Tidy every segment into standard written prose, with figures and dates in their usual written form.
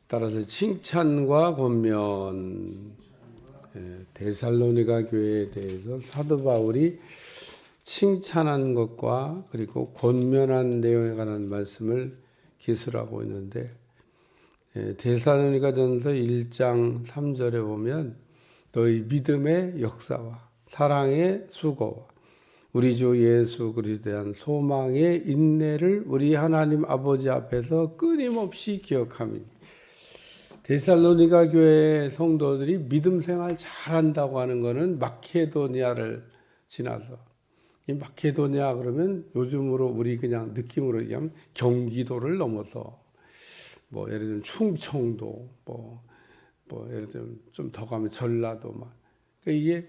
따라서 칭찬과 권면, 데살로니가 교회에 대해서 사도 바울이 칭찬한 것과 그리고 권면한 내용에 관한 말씀을 기술하고 있는데, 데살로니가전서 1장 3절에 보면 너희 믿음의 역사와 사랑의 수고와 우리 주 예수 그리스도에 대한 소망의 인내를 우리 하나님 아버지 앞에서 끊임없이 기억하며, 데살로니가 교회 성도들이 믿음 생활 잘한다고 하는 것은 마케도니아를 지나서, 이 마케도니아 그러면 요즘으로 우리 그냥 느낌으로 얘기하면 경기도를 넘어서 예를 들면 충청도, 예를 들면 좀 더 가면 전라도 그러니까 이게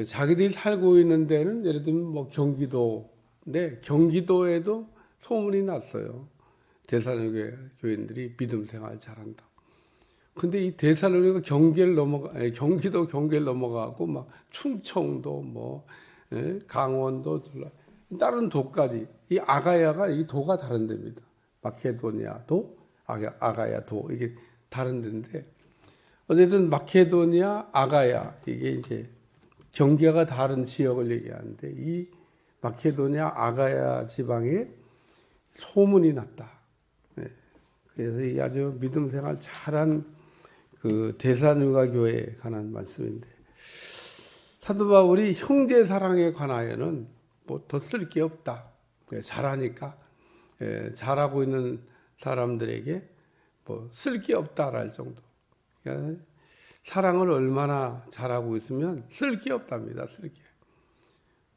자기들이 살고 있는 데는 예를 들면 경기도인데 경기도에도 소문이 났어요. 데살로니가 교인들이 믿음 생활 잘한다. 근데 이 데살로니가 경기도 경계를 넘어가고 충청도 강원도 다른 도까지 이 아가야가 이 도가 다른 데입니다. 마케도니아도 아가야도 이게 다른 데인데 어쨌든 마케도니아 아가야 이게 이제 경계가 다른 지역을 얘기하는데 이 마케도니아 아가야 지방에 소문이 났다. 그래서 이 아주 믿음 생활 잘한 그 데살로니가 교회에 관한 말씀인데, 사도 바울이 형제 사랑에 관하여는 더 쓸 게 없다. 잘하니까 잘하고 있는 사람들에게 쓸 게 없다랄 정도. 그러니까 사랑을 얼마나 잘하고 있으면 쓸 게 없답니다. 쓸 게.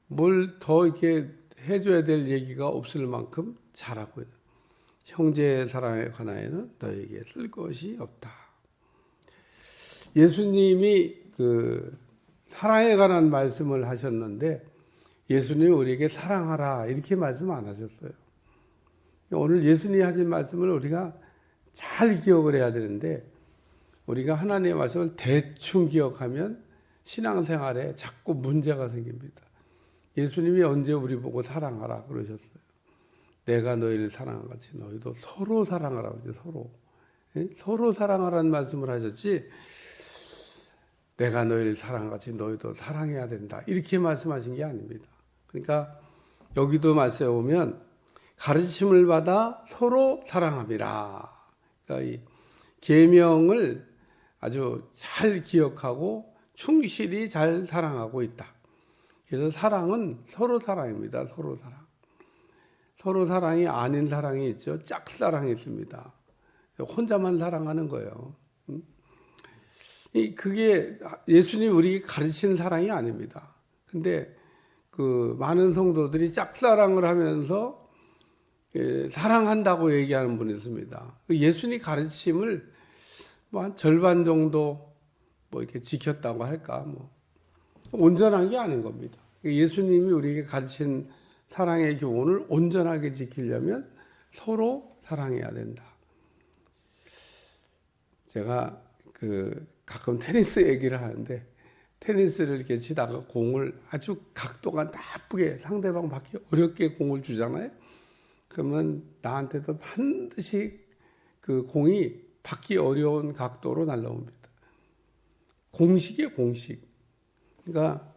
뭘 더 이렇게 해줘야 될 얘기가 없을 만큼 잘하고 있는. 형제 사랑에 관하여는 너에게 쓸 것이 없다. 예수님이 그 사랑에 관한 말씀을 하셨는데 예수님이 우리에게 사랑하라 이렇게 말씀 안 하셨어요. 오늘 예수님이 하신 말씀을 우리가 잘 기억을 해야 되는데 우리가 하나님의 말씀을 대충 기억하면 신앙생활에 자꾸 문제가 생깁니다. 예수님이 언제 우리 보고 사랑하라 그러셨어요? 내가 너희를 사랑한 같이 너희도 서로 사랑하라 그러죠. 서로. 서로 사랑하라는 말씀을 하셨지 내가 너희를 사랑한 같이 너희도 사랑해야 된다 이렇게 말씀하신 게 아닙니다. 그러니까 여기도 말씀에 보면 가르침을 받아 서로 사랑함이라. 그러니까 이 계명을 아주 잘 기억하고 충실히 잘 사랑하고 있다. 그래서 사랑은 서로 사랑입니다. 서로 사랑. 서로 사랑이 아닌 사랑이 있죠. 짝사랑이 있습니다. 혼자만 사랑하는 거예요. 그게 예수님이 우리에게 가르치는 사랑이 아닙니다. 근데 그 많은 성도들이 짝사랑을 하면서 사랑한다고 얘기하는 분이 있습니다. 예수님 가르침을 한 절반 정도 이렇게 지켰다고 할까 온전한 게 아닌 겁니다. 예수님이 우리에게 가르친 사랑의 교훈을 온전하게 지키려면 서로 사랑해야 된다. 제가 가끔 테니스 얘기를 하는데 테니스를 이렇게 치다가 공을 아주 각도가 나쁘게 상대방 받기 어렵게 공을 주잖아요. 그러면 나한테도 반드시 그 공이 받기 어려운 각도로 날라옵니다. 공식이에요, 공식. 그러니까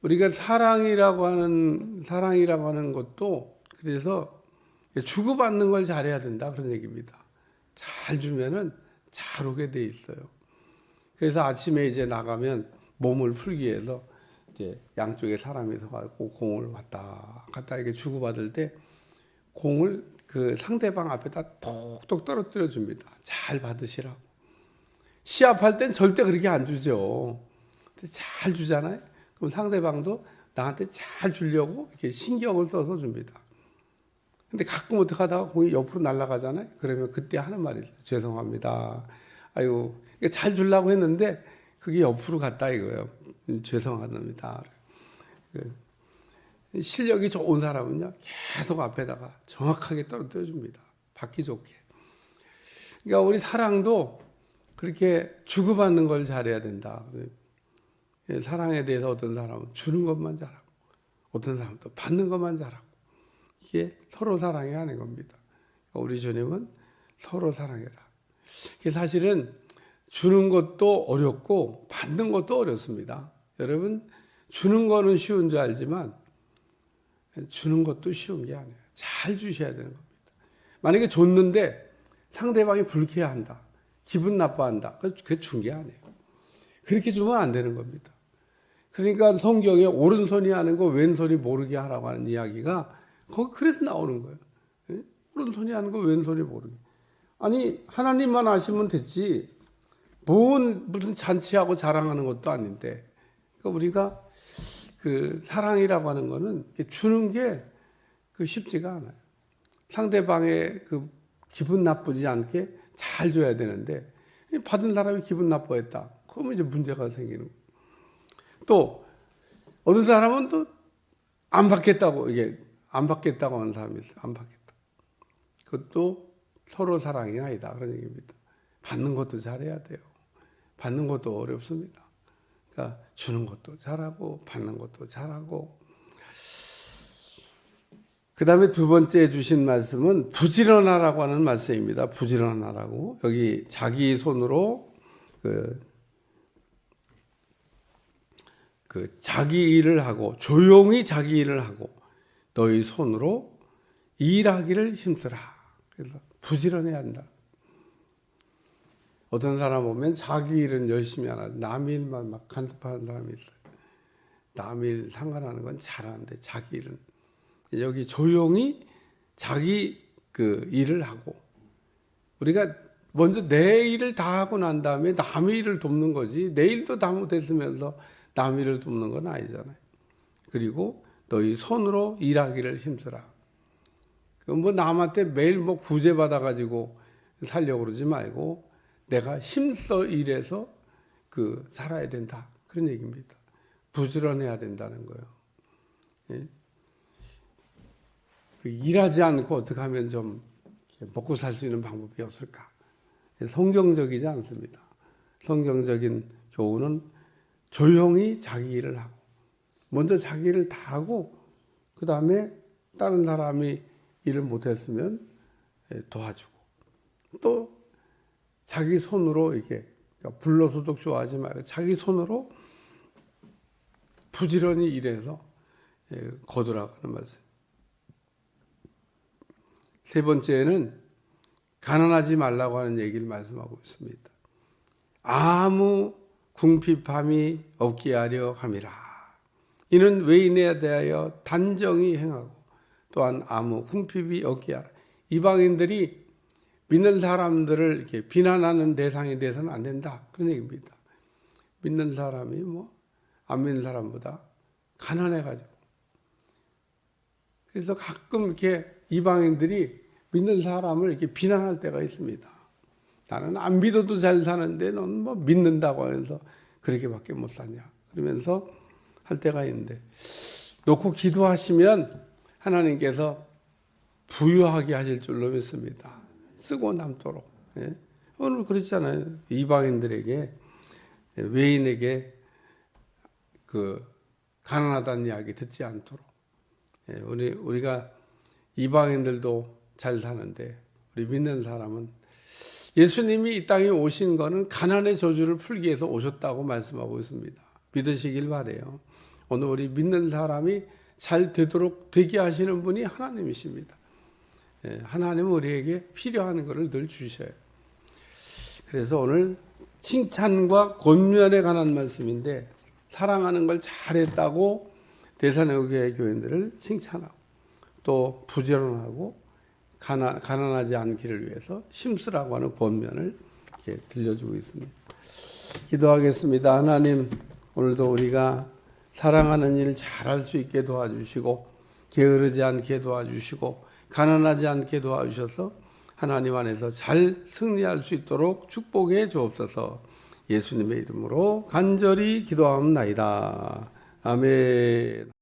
우리가 사랑이라고 하는 것도 그래서 주고받는 걸 잘해야 된다 그런 얘기입니다. 잘 주면은 잘 오게 돼 있어요. 그래서 아침에 이제 나가면 몸을 풀기 위해서 이제 양쪽에 사람이 서가지고 공을 왔다 갔다 이렇게 주고받을 때 공을 그 상대방 앞에다 톡톡 떨어뜨려 줍니다. 잘 받으시라고. 시합할 땐 절대 그렇게 안 주죠. 근데 잘 주잖아요. 그럼 상대방도 나한테 잘 주려고 이렇게 신경을 써서 줍니다. 근데 가끔 어떻게 하다가 공이 옆으로 날아가잖아요. 그러면 그때 하는 말이 있어요. 죄송합니다. 아이고, 잘 주려고 했는데 그게 옆으로 갔다 이거예요. 죄송합니다. 실력이 좋은 사람은요, 계속 앞에다가 정확하게 떨어뜨려 줍니다. 받기 좋게. 그러니까 우리 사랑도 그렇게 주고받는 걸 잘해야 된다. 사랑에 대해서 어떤 사람은 주는 것만 잘하고 어떤 사람은 또 받는 것만 잘하고 이게 서로 사랑이 아닌 겁니다. 우리 주님은 서로 사랑해라. 사실은 주는 것도 어렵고 받는 것도 어렵습니다. 여러분, 주는 거는 쉬운 줄 알지만 주는 것도 쉬운 게 아니에요. 잘 주셔야 되는 겁니다. 만약에 줬는데 상대방이 불쾌해한다, 기분 나빠한다, 그게 준 게 아니에요. 그렇게 주면 안 되는 겁니다. 그러니까 성경에 오른손이 하는 거 왼손이 모르게 하라고 하는 이야기가 거기 그래서 나오는 거예요. 오른손이 하는 거 왼손이 모르게. 아니, 하나님만 아시면 됐지. 무슨 잔치하고 자랑하는 것도 아닌데. 그러니까 우리가 그 사랑이라고 하는 거는 주는 게 쉽지가 않아요. 상대방의 그 기분 나쁘지 않게 잘 줘야 되는데 받은 사람이 기분 나빠했다. 그러면 이제 문제가 생기는 거예요. 또 어떤 사람은 또 안 받겠다고 하는 사람이 있어요. 안 받겠다. 그것도 서로 사랑이 아니다. 그런 얘기입니다. 받는 것도 잘해야 돼요. 받는 것도 어렵습니다. 그러니까 주는 것도 잘하고 받는 것도 잘하고. 그 다음에 두 번째 주신 말씀은 부지런하라고 하는 말씀입니다. 부지런하라고. 여기 자기 손으로 자기 일을 하고 조용히 자기 일을 하고 너희 손으로 일하기를 힘쓰라. 그래서 부지런해야 한다. 어떤 사람 보면 자기 일은 열심히 안 하고 남 일만 막 간섭하는 사람이 있어요. 남 일 상관하는 건 잘하는데 자기 일은 여기 조용히 자기 일을 하고 우리가 먼저 내 일을 다 하고 난 다음에 남의 일을 돕는 거지 내 일도 다 못했으면서 남 일을 돕는 건 아니잖아요. 그리고 너희 손으로 일하기를 힘쓰라. 뭐 남한테 매일 뭐 구제받아 가지고 살려고 그러지 말고 내가 힘써 일해서 살아야 된다. 그런 얘기입니다. 부지런해야 된다는 거예요. 예? 일하지 않고 어떻게 하면 좀 먹고 살 수 있는 방법이 없을까? 성경적이지 않습니다. 성경적인 교훈은 조용히 자기 일을 하고 먼저 자기 일을 다 하고 그 다음에 다른 사람이 일을 못했으면 도와주고 또 자기 손으로 그러니까 불로소득 좋아하지 말고 자기 손으로 부지런히 일해서 거두라고 하는 말씀. 세 번째는 가난하지 말라고 하는 얘기를 말씀하고 있습니다. 아무 궁핍함이 없게 하려 함이라. 이는 외인에 대하여 단정히 행하고 또한 아무 궁핍이 없게 하라. 이방인들이 믿는 사람들을 이렇게 비난하는 대상이 돼서는 안 된다. 그런 얘기입니다. 믿는 사람이 안 믿는 사람보다 가난해가지고. 그래서 가끔 이렇게 이방인들이 믿는 사람을 이렇게 비난할 때가 있습니다. 나는 안 믿어도 잘 사는데 너는 믿는다고 하면서 그렇게밖에 못 사냐. 그러면서 할 때가 있는데 놓고 기도하시면 하나님께서 부유하게 하실 줄로 믿습니다. 쓰고 남도록. 예? 오늘 그렇잖아요. 이방인들에게 외인에게 가난하다는 이야기 듣지 않도록. 예, 우리가 이방인들도 잘 사는데 우리 믿는 사람은 예수님이 이 땅에 오신 거는 가난의 저주를 풀기 위해서 오셨다고 말씀하고 있습니다. 믿으시길 바래요. 오늘 우리 믿는 사람이 잘 되게 하시는 분이 하나님이십니다. 하나님은 우리에게 필요한 것을 늘 주셔요. 그래서 오늘 칭찬과 권면에 관한 말씀인데 사랑하는 걸 잘했다고 데살로니가 교인들을 칭찬하고 또 부지런하고 가난하지 않기를 위해서 힘쓰라고 하는 권면을 들려주고 있습니다. 기도하겠습니다. 하나님, 오늘도 우리가 사랑하는 일 잘할 수 있게 도와주시고 게으르지 않게 도와주시고 가난하지 않게 도와주셔서 하나님 안에서 잘 승리할 수 있도록 축복해 주옵소서. 예수님의 이름으로 간절히 기도하옵나이다. 아멘.